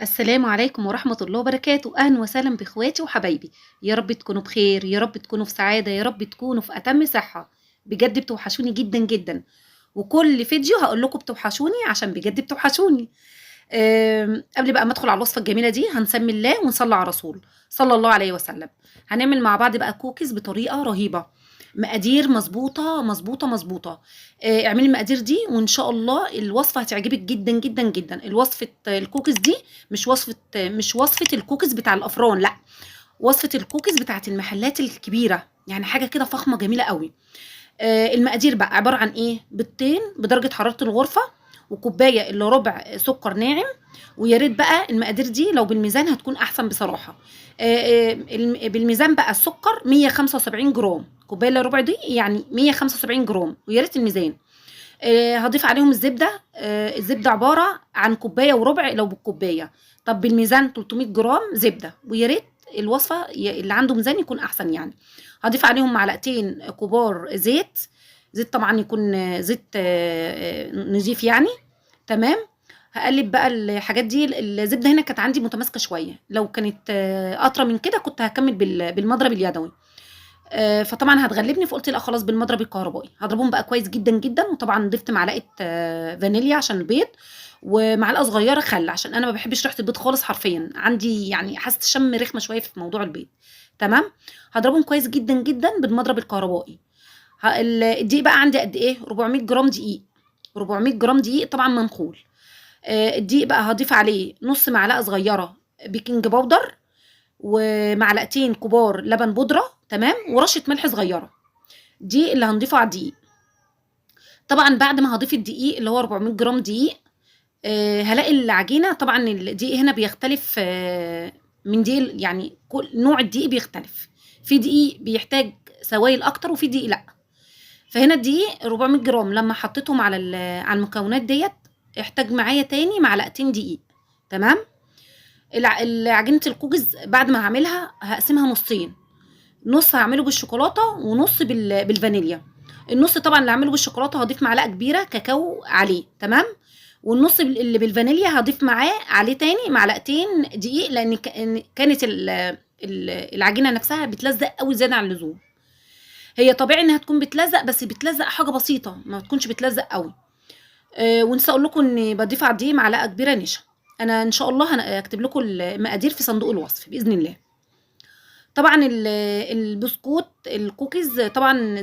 السلام عليكم ورحمة الله وبركاته، أهلا وسهلا بإخواتي وحبايبي، يا رب تكونوا بخير، يا رب تكونوا في سعادة، يا رب تكونوا في أتم صحة. بجد بتوحشوني جدا جدا، وكل فيديو هقول لكم بتوحشوني عشان بجد بتوحشوني. قبل بقى ما ادخل على الوصفة الجميلة دي هنسمي الله ونصلي على رسول صلى الله عليه وسلم. هنعمل مع بعض بقى كوكيز بطريقة رهيبة، مقادير مظبوطة مظبوطة مظبوطة. اعملي المقادير دي وإن شاء الله الوصفة هتعجبك جدا جدا جدا. الوصفة الكوكيز دي مش وصفة الكوكيز بتاع الأفران، لأ، وصفة الكوكيز بتاعت المحلات الكبيرة، يعني حاجة كده فخمة جميلة قوي. المقادير بقى عبارة عن ايه: بيضتين بدرجة حرارة الغرفة، وكوباية الا ربع سكر ناعم. ويا ريت بقى المقادير دي لو بالميزان هتكون احسن بصراحة. بالميزان بقى السكر 175 جرام، كوباية الا ربع دي يعني 175 جرام، ويا ريت الميزان. هضيف عليهم الزبدة. الزبدة عبارة عن كوباية وربع لو بالكوباية، طب بالميزان 300 جرام زبدة، ويا ريت الوصفة اللي عنده ميزان يكون أحسن يعني. هضيف عليهم معلقتين كبار زيت، زيت طبعا يكون زيت نضيف يعني. تمام. هقلب بقى الحاجات دي. الزبدة هنا كانت عندي متماسكة شوية، لو كانت أطرى من كده كنت هكمل بالمضرب اليدوي. فطبعا هتغلبني، فقلت لا خلاص بالمضرب الكهربائي. هضربهم بقى كويس جدا جدا، وطبعا ضفت معلقه فانيليا عشان البيض، ومعلقه صغيره خل عشان انا ما بحبش ريحه البيض خالص، حرفيا عندي يعني حاسه الشم رخمه شويه في موضوع البيض. تمام. هضربهم كويس جدا جدا بالمضرب الكهربائي. الدقيق بقى عندي قد ايه: 400 جرام دقيق. 400 جرام دقيق طبعا منخول. الدقيق بقى هضيف عليه نص معلقه صغيره بيكنج باودر، ومعلقتين كبار لبن بودرة، تمام، ورشة ملح صغيرة. دي اللي هنضيفه على الدقيق. طبعا بعد ما هضيف الدقيق اللي هو 400 جرام دقيق، هلاقي العجينة. طبعا الدقيق هنا بيختلف من دقيق، يعني كل نوع الدقيق بيختلف. في دقيق بيحتاج سوائل اكتر، وفي دقيق لا. فهنا الدقيق 400 جرام لما حطيتهم على المكونات ديت احتاج معايا تاني معلقتين دقيق. تمام. عجينة الكوكيز بعد ما هعملها هقسمها نصين، نص هعمله بالشوكولاته ونص بالفانيليا. النص طبعا اللي هعمله بالشوكولاته هضيف معلقه كبيره كاكاو عليه، تمام، والنص اللي بالفانيليا هضيف معاه عليه تاني معلقتين دقيق، لان كانت العجينه نفسها بتلزق قوي زياده عن اللزوم. هي طبيعي انها تكون بتلزق، بس بتلزق حاجه بسيطه، ما تكونش بتلزق قوي. ونسى اقول لكم اني بضيف على الدقيق معلقه كبيره نشا. انا ان شاء الله هكتب لكم المقادير في صندوق الوصف باذن الله. طبعا البسكوت الكوكيز طبعا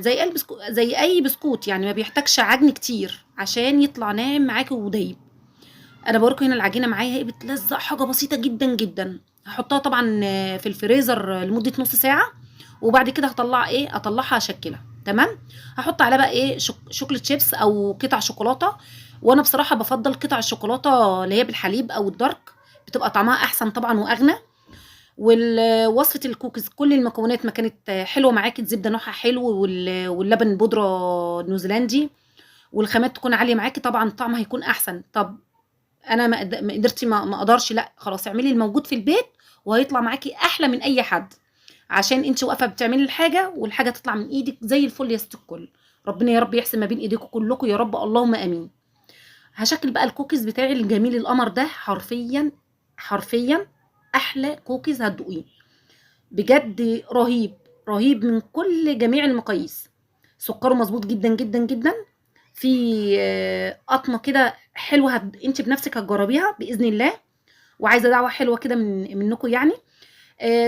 زي اي بسكوت، يعني ما بيحتاجش عجن كتير عشان يطلع ناعم معاكي ودايب. انا بوريكم هنا العجينه معايا اهي بتلزق حاجه بسيطه جدا جدا. هحطها طبعا في الفريزر لمده نص ساعه، وبعد كده اطلعها اشكلها. تمام. هحط عليها بقى شوكليت شيبس او قطع شوكولاته، وانا بصراحه بفضل قطع الشوكولاته اللي هي بالحليب او الدارك، بتبقى طعمها احسن طبعا واغنى. ووصفة الكوكيز كل المكونات ما كانت حلوة معاكي، الزبدة نوعها حلو، واللبن البودرة نيوزيلندي، والخامات تكون عالية معاكي، طبعا الطعم هيكون أحسن. طب أنا ما قدرتي، ما أقدرش، لأ خلاص اعملي الموجود في البيت وهيطلع معاكي أحلى من أي حد، عشان أنت واقفة بتعملي الحاجة والحاجة تطلع من إيدك زي الفل يا ست الكل. ربنا يا رب يحسن ما بين إيديكم كلكم يا رب، اللهم آمين. هشكل بقى الكوكيز بتاعي الجميل القمر ده، حرفيا حرفيا احلى كوكيز هتدوقيه، بجد رهيب رهيب من كل جميع المقاييس. سكره مظبوط جدا جدا جدا، في قطمه كده حلوه، انت بنفسك هتجربيها باذن الله. وعايزه دعوه حلوه كده منكم يعني.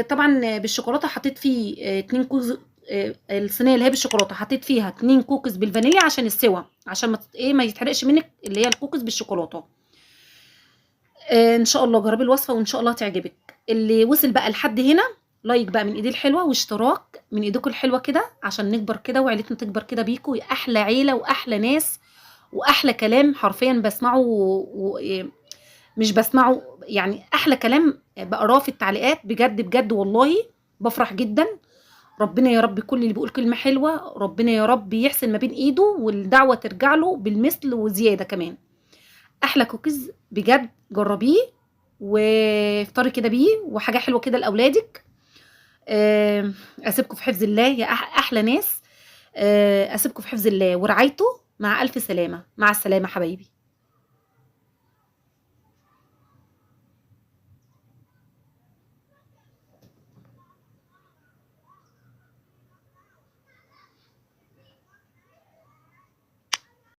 طبعا بالشوكولاته حطيت فيه 2 كوز. الصينيه اللي هي بالشوكولاته حطيت فيها 2 كوكيز بالفانيليا عشان السوا، عشان ما يتحرقش منك اللي هي الكوكيز بالشوكولاته. ان شاء الله جربي الوصفه وان شاء الله تعجبك. اللي وصل بقى لحد هنا، لايك بقى من ايدي الحلوه، واشتراك من ايديكم الحلوه كده، عشان نكبر كده وعيلتنا تكبر كده بيكم. احلى عيله واحلى ناس واحلى كلام حرفيا بسمعه مش بسمعه يعني، احلى كلام بقراه في التعليقات، بجد بجد والله بفرح جدا. ربنا يا رب كل اللي بيقول كلمه حلوه ربنا يا رب يحسن ما بين ايده، والدعوه ترجع له بالمثل وزياده كمان. احلى كوكيز بجد، جربيه وافطري كده بيه، وحاجه حلوه كده لاولادك. اسيبكم في حفظ الله يا احلى ناس. اسيبكم في حفظ الله ورعايته، مع الف سلامه، مع السلامه حبايبي.